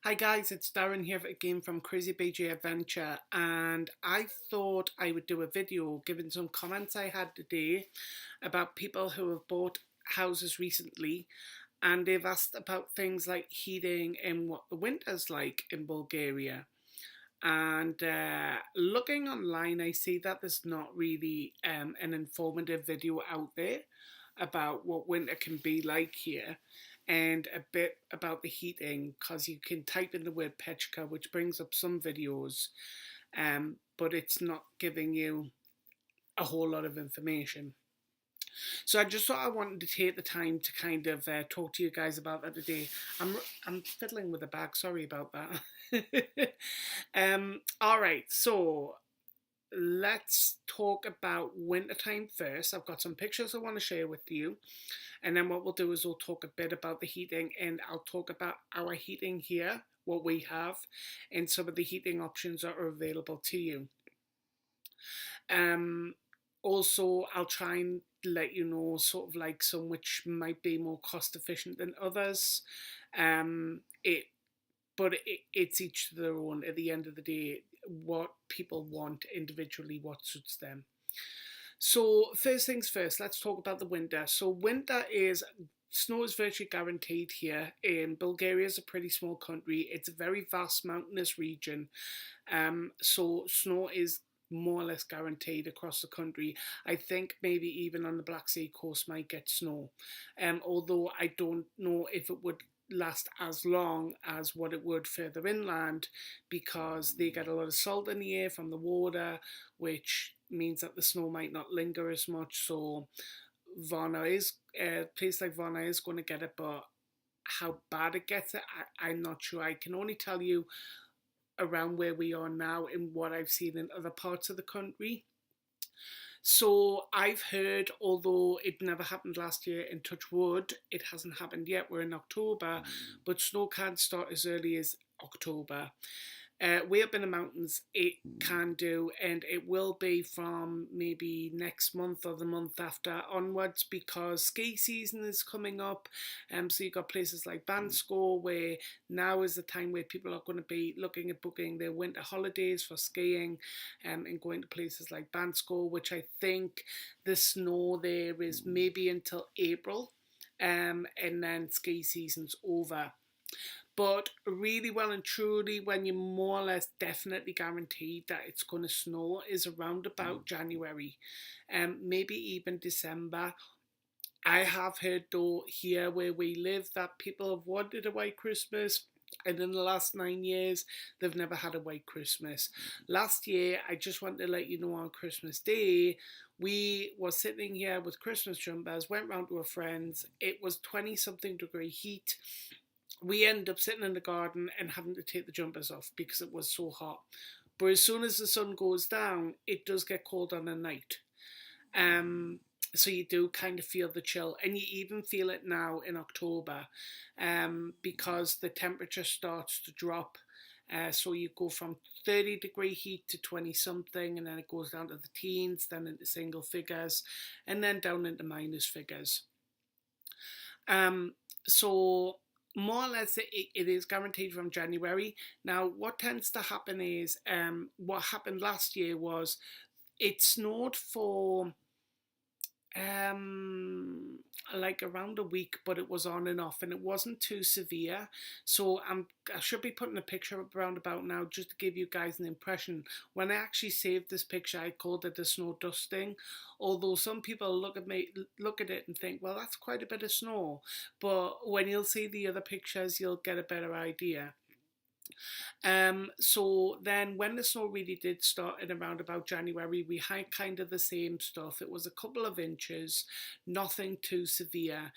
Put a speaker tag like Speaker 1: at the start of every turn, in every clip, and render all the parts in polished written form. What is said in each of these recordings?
Speaker 1: Hi guys, it's Darren here again from Crazy BJ Adventure, and I thought I would do a video giving some comments I had today about people who have bought houses recently, and they've asked about things like heating and what the winter's like in Bulgaria. And looking online, I see that there's not really an informative video out there about what winter can be like here and a bit about the heating because you can type in the word Pechka, which brings up some videos, but it's not giving you a whole lot of information. So I just thought I wanted to take the time to kind of talk to you guys about that today. I'm fiddling with the bag. Sorry about that. All right. So let's talk about wintertime first. I've got some pictures I want to share with you. And then what we'll do is we'll talk a bit about the heating and I'll talk about our heating here, what we have, and some of the heating options that are available to you. Um, Also, I'll try and let you know sort of like some which might be more cost efficient than others. Um, it, it's each to their own. At the end of the day, what people want individually, what suits them. So first things first, let's talk about the winter. So winter is snow is virtually guaranteed here. Bulgaria is a pretty small country. It's a very vast mountainous region. So snow is more or less guaranteed across the country. I think maybe even on the Black Sea coast might get snow. Although I don't know if it would last as long as what it would further inland because they get a lot of salt in the air from the water, which means that the snow might not linger as much. So Varna is a place like Varna is going to get it, but how bad it gets it, I'm not sure. I can only tell you around where we are now and what I've seen in other parts of the country. So I've heard, although it never happened last year, in touch wood, it hasn't happened yet. We're in October, but snow can start as early as October. Way up in the mountains, it can do, and it will be from maybe next month or the month after onwards because ski season is coming up. So you've got places like Bansko where now is the time where people are going to be looking at booking their winter holidays for skiing and going to places like Bansko, which I think the snow there is maybe until April, and then ski season's over. But really well and truly, when you're more or less definitely guaranteed that it's going to snow, is around about January, maybe even December. I have heard though here where we live that people have wanted a white Christmas. And in the last 9 years, they've never had a white Christmas. Last year, I just want to let you know on Christmas Day, we were sitting here with Christmas jumpers, went round to our friends. It was 20 something degree heat. We end up sitting in the garden and having to take the jumpers off because it was so hot. But as soon as the sun goes down, it does get cold on the night. Um, so you do kind of feel the chill, and you even feel it now in October, because the temperature starts to drop. So you go from 30 degree heat to 20 something, and then it goes down to the teens, then into single figures, and then down into minus figures. So more or less it is guaranteed from January. Now, what tends to happen is what happened last year was it snowed for like around a week, but it was on and off and it wasn't too severe. So I should be putting a picture up around about now just to give you guys an impression. When I actually saved this picture, I called it the snow dusting, although some people look at it and think, well, that's quite a bit of snow, but when you'll see the other pictures you'll get a better idea. So then when the snow really did start in around about January, we had kind of the same stuff. It was a couple of inches, nothing too severe,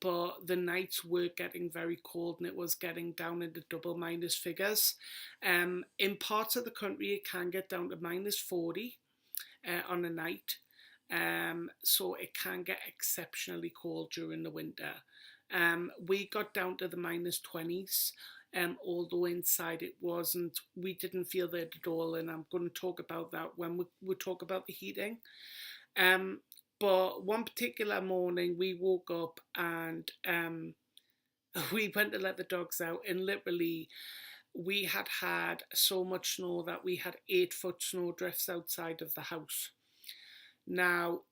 Speaker 1: but the nights were getting very cold and it was getting down into double minus figures. In parts of the country, it can get down to minus 40 on a night. So it can get exceptionally cold during the winter. We got down to the minus 20s, although inside it wasn't, we didn't feel that at all, and I'm going to talk about that when we talk about the heating. But one particular morning we woke up and we went to let the dogs out, and literally we had so much snow that we had 8 foot snow drifts outside of the house. Now,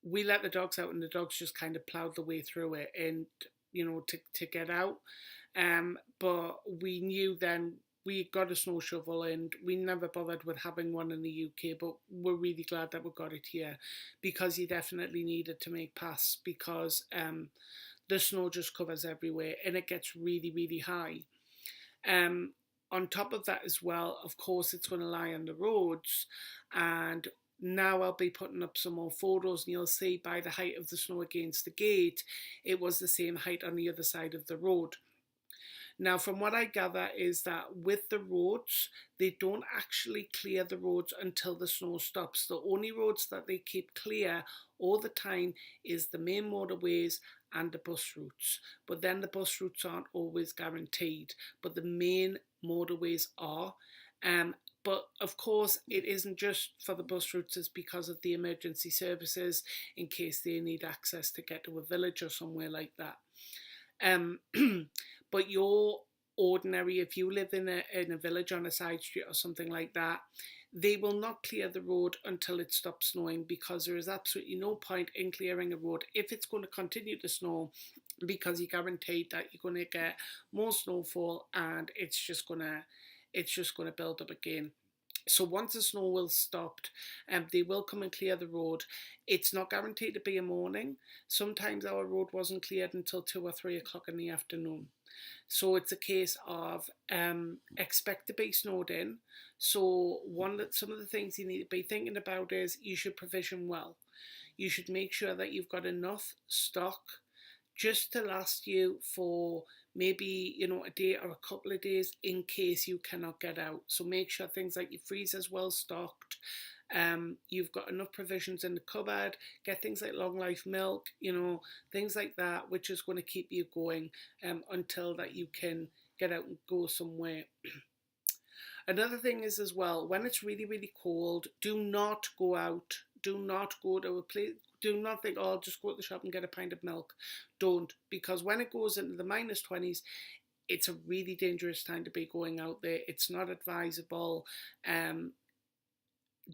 Speaker 1: we let the dogs out, and the dogs just kind of ploughed the way through it, and to get out. But we knew then we got a snow shovel, and we never bothered with having one in the UK, but we're really glad that we got it here, because you definitely needed to make paths, because the snow just covers everywhere, and it gets really, really high. On top of that as well, of course, it's going to lie on the roads, and now I'll be putting up some more photos, and you'll see by the height of the snow against the gate, it was the same height on the other side of the road. Now, from what I gather is that with the roads, they don't actually clear the roads until the snow stops. The only roads that they keep clear all the time is the main motorways and the bus routes. But then the bus routes aren't always guaranteed, but the main motorways are. But of course, it isn't just for the bus routes, it's because of the emergency services in case they need access to get to a village or somewhere like that. But your ordinary, if you live in a village on a side street or something like that, they will not clear the road until it stops snowing, because there is absolutely no point in clearing a road if it's going to continue to snow, because you're guaranteed that you're going to get more snowfall, and it's just going to build up again. So once the snow will stopped, they will come and clear the road. It's not guaranteed to be a morning. Sometimes our road wasn't cleared until 2 or 3 o'clock in the afternoon. So it's a case of expect to be snowed in. So some of the things you need to be thinking about is you should provision well. You should make sure that you've got enough stock just to last you for maybe a day or a couple of days in case you cannot get out. So make sure things like your freezer's well stocked. You've got enough provisions in the cupboard. Get things like long life milk, things like that, which is going to keep you going until that you can get out and go somewhere. Another thing is as well, when it's really, really cold, do not go out. Do not go to a place. Do not think, oh, I'll just go to the shop and get a pint of milk. Don't, because when it goes into the -20s, it's a really dangerous time to be going out there. It's not advisable.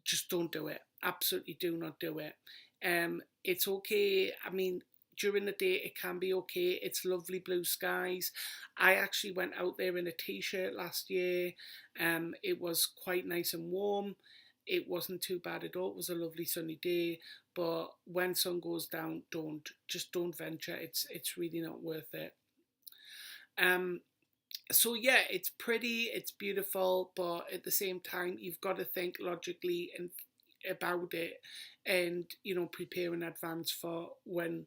Speaker 1: Just don't do it. Absolutely do not do it. It's okay. I mean, during the day it can be okay. It's lovely blue skies. I actually went out there in a t-shirt last year. It was quite nice and warm. It wasn't too bad at all. It was a lovely sunny day. But when sun goes down, don't venture. It's really not worth it. So yeah, it's pretty, it's beautiful, but at the same time, you've got to think logically and about it, and prepare in advance for when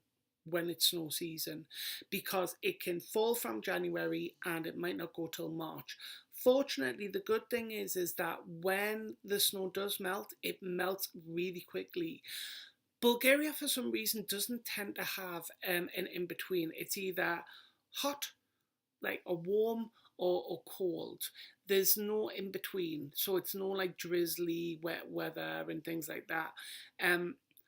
Speaker 1: it's snow season, because it can fall from January and it might not go till March. Fortunately, the good thing is that when the snow does melt, it melts really quickly. Bulgaria, for some reason, doesn't tend to have an in-between. It's either hot, like a warm, or cold. There's no in between, so it's no like drizzly wet weather and things like that.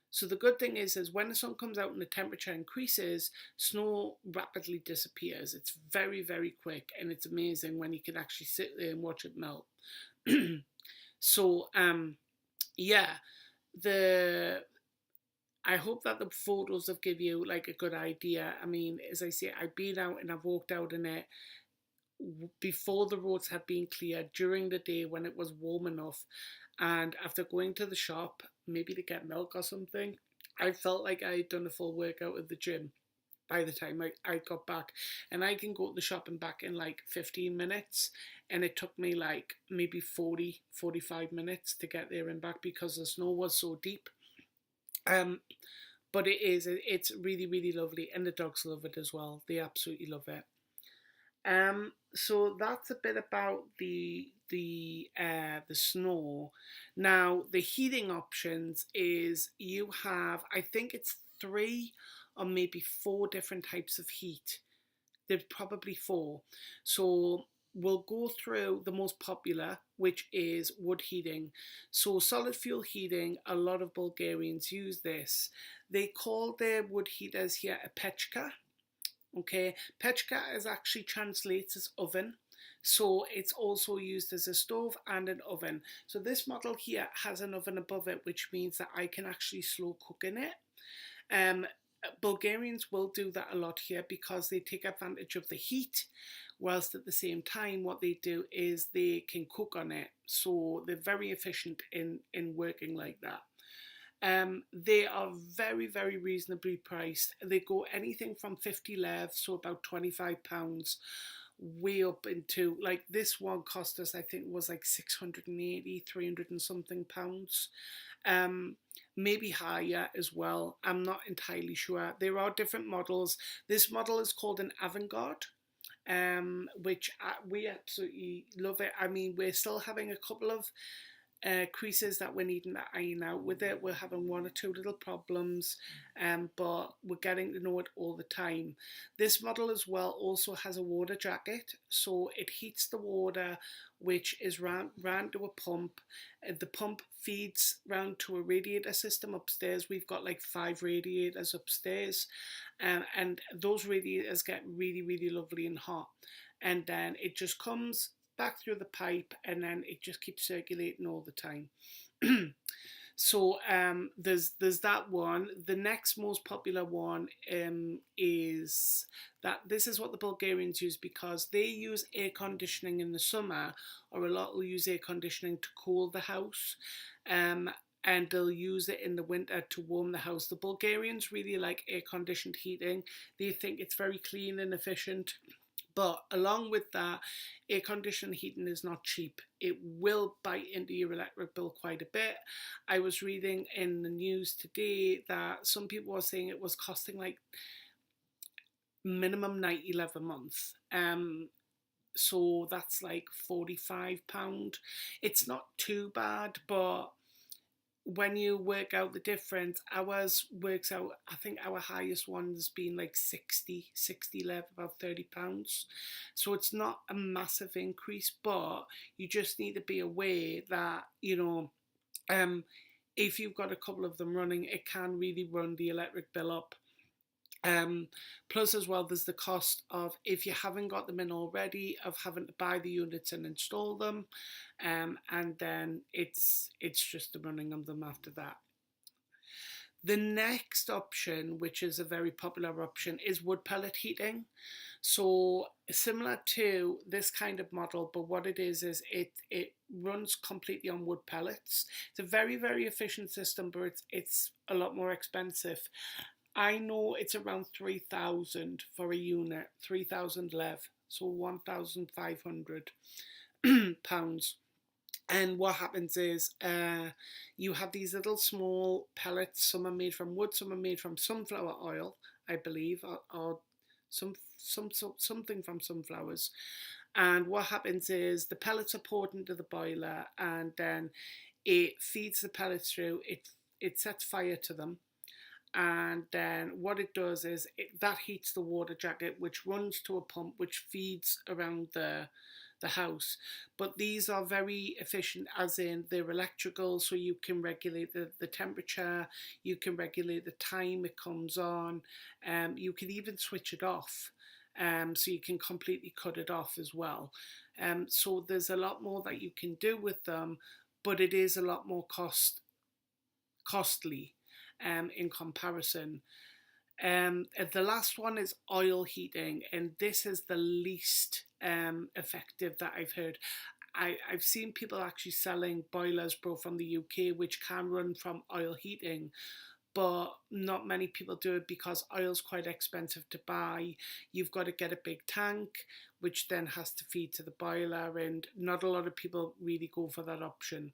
Speaker 1: So the good thing is when the sun comes out and the temperature increases, snow rapidly disappears. It's very, very quick, and it's amazing when you can actually sit there and watch it melt. So yeah, I hope that the photos have give you like a good idea. I mean, as I say, I've been out and I've walked out in it before the roads had been cleared, during the day when it was warm enough, and after going to the shop, maybe to get milk or something, I felt like I had done a full workout at the gym by the time I got back. And I can go to the shop and back in like 15 minutes, and it took me like maybe 45 minutes to get there and back because the snow was so deep. But it's really, really lovely, and the dogs love it as well. They absolutely love it. So that's a bit about the snow. Now the heating options is you have, I think it's 3 or maybe 4 different types of heat. There's probably 4. So we'll go through the most popular, which is wood heating. So solid fuel heating, a lot of Bulgarians use this. They call their wood heaters here a pechka. Okay, pechka is actually translates as oven. So it's also used as a stove and an oven. So this model here has an oven above it, which means that I can actually slow cook in it. Um, Bulgarians will do that a lot here because they take advantage of the heat, whilst at the same time what they do is they can cook on it. So they're very efficient in working like that. They are very, very reasonably priced. They go anything from 50 lev, so about £25, way up into, like, this one cost us, I think, was like 680, 300 and something pounds. Um, Maybe higher as well. I'm not entirely sure. There are different models. This model is called an avant-garde. Which we absolutely love it. I mean, we're still having a couple of creases that we're needing to iron out with it. We're having one or two little problems, but we're getting to know it all the time. This model as well also has a water jacket, so it heats the water, which is ran to a pump. The pump feeds round to a radiator system upstairs. We've got like 5 radiators upstairs, and those radiators get really, really lovely and hot. And then it just comes back through the pipe, and then it just keeps circulating all the time. So there's that one. The next most popular one is that this is what the Bulgarians use because they use air conditioning in the summer, or a lot will use air conditioning to cool the house. And they'll use it in the winter to warm the house. The Bulgarians really like air conditioned heating. They think it's very clean and efficient. But along with that, air conditioned heating is not cheap. It will bite into your electric bill quite a bit. I was reading in the news today that some people were saying it was costing like minimum 90 lev a month. So that's like £45. It's not too bad, but when you work out the difference, ours works out, I think our highest one has been like 60 lev, about £30. So it's not a massive increase, but you just need to be aware that, if you've got a couple of them running, it can really run the electric bill up. Plus as well, there's the cost of, if you haven't got them in already, of having to buy the units and install them, and then it's just the running of them after that. The next option, which is a very popular option, is wood pellet heating. So similar to this kind of model, but what it is it runs completely on wood pellets. It's a very, very efficient system, but it's a lot more expensive. I know it's around 3,000 for a unit, 3,000 lev, so £1,500. And what happens is you have these little small pellets. Some are made from wood, some are made from sunflower oil, I believe, or something from sunflowers. And what happens is the pellets are poured into the boiler, and then it feeds the pellets through. It sets fire to them. And then what it does is that heats the water jacket, which runs to a pump which feeds around the house. But these are very efficient, as in they're electrical, so you can regulate the temperature, you can regulate the time it comes on, you can even switch it off, so you can completely cut it off as well. So there's a lot more that you can do with them, but it is a lot more costly in comparison. The last one is oil heating, and this is the least effective that I've heard. I've seen people actually selling boilers brought from the UK which can run from oil heating, but not many people do it because oil's quite expensive to buy. You've got to get a big tank, which then has to feed to the boiler, and not a lot of people really go for that option.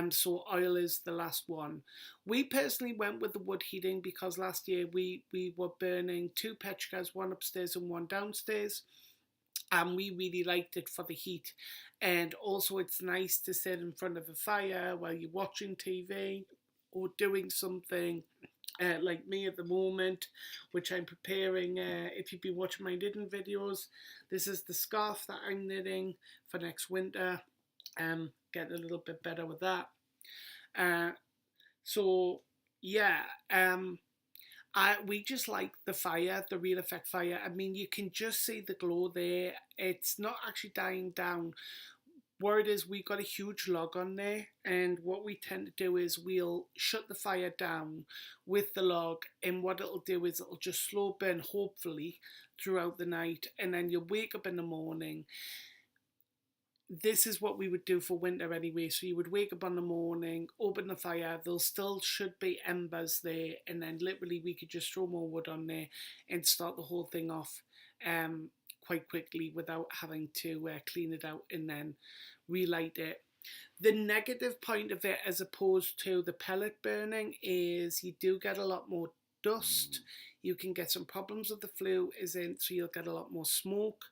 Speaker 1: So oil is the last one. We personally went with the wood heating because last year we were burning 2 pechkas, one upstairs and one downstairs, and we really liked it for the heat. And also it's nice to sit in front of a fire while you're watching TV or doing something, like me at the moment, which I'm preparing. If you've been watching my knitting videos, this is the scarf that I'm knitting for next winter. Get a little bit better with that. So yeah, We just like the fire, the real effect fire. I mean, you can just see the glow there. It's not actually dying down. What it is, we've got a huge log on there, and what we tend to do is we'll shut the fire down with the log, and what it'll do is it'll just slow burn, hopefully, throughout the night, and then you'll wake up in the morning. This is what we would do for winter anyway. So you would wake up in the morning, open the fire, there still should be embers there, and then literally we could just throw more wood on there and start the whole thing off quite quickly without having to clean it out and then relight it. The negative point of it, as opposed to the pellet burning, is you do get a lot more dust. You can get some problems with the flue, so you'll get a lot more smoke.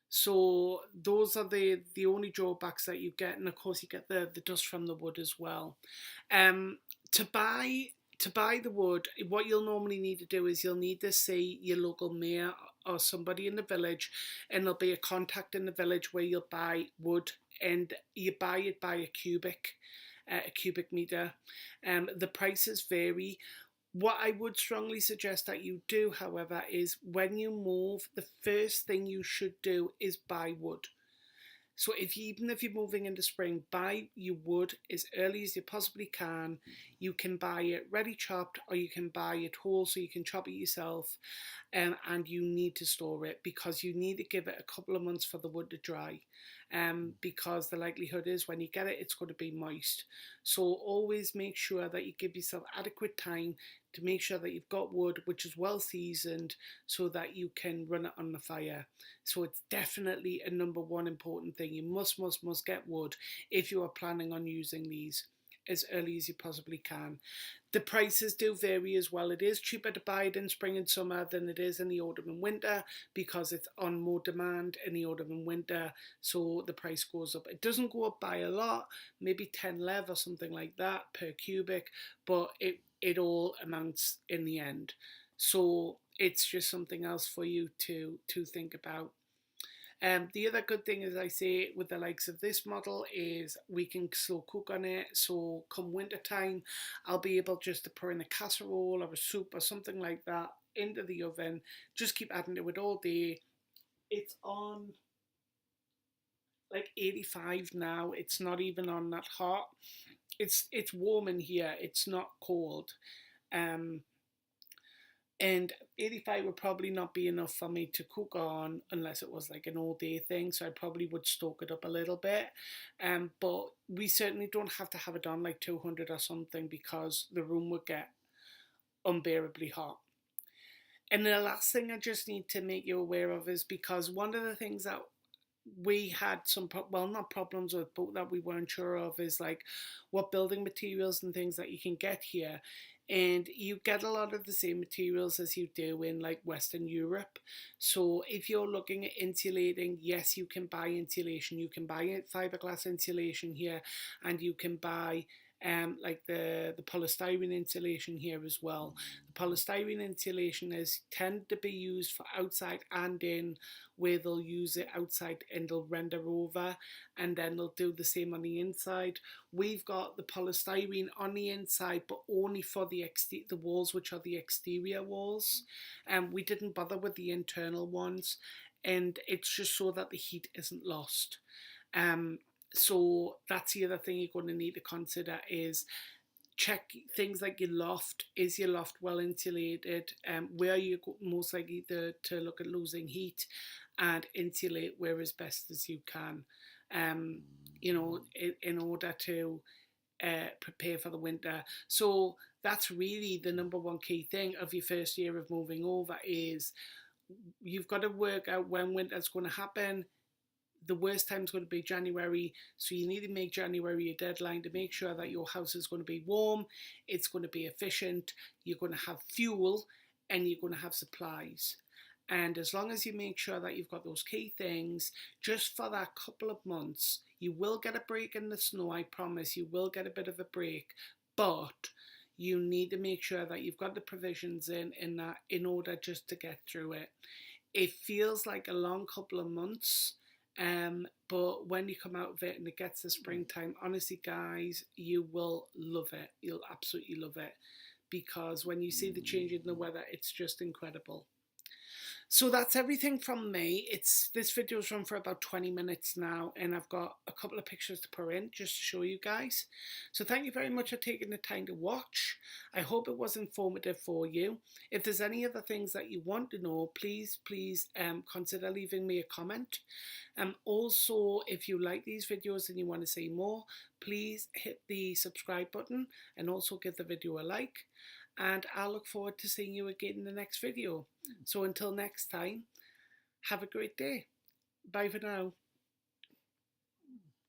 Speaker 1: So those are the only drawbacks that you get, and of course you get the dust from the wood as well. To buy the wood, what you'll normally need to do is you'll need to see your local mayor or somebody in the village, and there'll be a contact in the village where you'll buy wood, and you buy it by a cubic meter. The prices vary. What I would strongly suggest that you do, however, is when you move, the first thing you should do is buy wood. So even if you're moving into spring, buy your wood as early as you possibly can. You can buy it ready chopped, or you can buy it whole so you can chop it yourself. And you need to store it, because you need to give it a couple of months for the wood to dry. Because the likelihood is when you get it, it's going to be moist. So always make sure that you give yourself adequate time to make sure that you've got wood which is well seasoned, so that you can run it on the fire. So it's definitely a number one important thing. You must get wood if you are planning on using these as early as you possibly can. The prices do vary as well. It is cheaper to buy it in spring and summer than it is in the autumn and winter, because it's on more demand in the autumn and winter, so the price goes up. It doesn't go up by a lot, maybe 10 lev or something like that per cubic, but it all amounts in the end. So it's just something else for you to think about. The other good thing, as I say, with the likes of this model is we can slow cook on it. So come winter time, I'll be able just to put in a casserole or a soup or something like that into the oven. Just keep adding to it all day. It's on like 85 now. It's not even on that hot. It's warm in here. It's not cold. And 85 would probably not be enough for me to cook on unless it was like an all day thing. So I probably would stoke it up a little bit. But we certainly don't have to have it on like 200 or something, because the room would get unbearably hot. And the last thing I just need to make you aware of is, because one of the things that we had some, not problems with, but that we weren't sure of, is like what building materials and things that you can get here. And you get a lot of the same materials as you do in like Western Europe. So if you're looking at insulating, yes, you can buy insulation. You can buy fiberglass insulation here, and you can buy like the polystyrene insulation here as well. The polystyrene insulation is tend to be used for outside and in, where they'll use it outside and they'll render over, and then they'll do the same on the inside. We've got the polystyrene on the inside, but only for the walls, which are the exterior walls. We didn't bother with the internal ones, and it's just so that the heat isn't lost. So that's the other thing you're going to need to consider, is check things like your loft. Is your loft well insulated? Where you're most likely to look at losing heat, and insulate where as best as you can, in order to prepare for the winter. So that's really the number one key thing of your first year of moving over, is you've got to work out when winter's going to happen. The worst time is going to be January, so you need to make January a deadline to make sure that your house is going to be warm, it's going to be efficient, you're going to have fuel, and you're going to have supplies. And as long as you make sure that you've got those key things, just for that couple of months, you will get a break in the snow, I promise, you will get a bit of a break, but you need to make sure that you've got the provisions in that, in order just to get through it. It feels like a long couple of months, but when you come out of it and it gets to springtime, honestly guys, you will love it. You'll absolutely love it, because when you see the change in the weather, it's just incredible. So that's everything from me. This video's run for about 20 minutes now, and I've got a couple of pictures to put in just to show you guys. So thank you very much for taking the time to watch. I hope it was informative for you. If there's any other things that you want to know, please consider leaving me a comment. Also, if you like these videos and you want to see more, please hit the subscribe button and also give the video a like. And I look forward to seeing you again in the next video. So until next time, have a great day. Bye for now.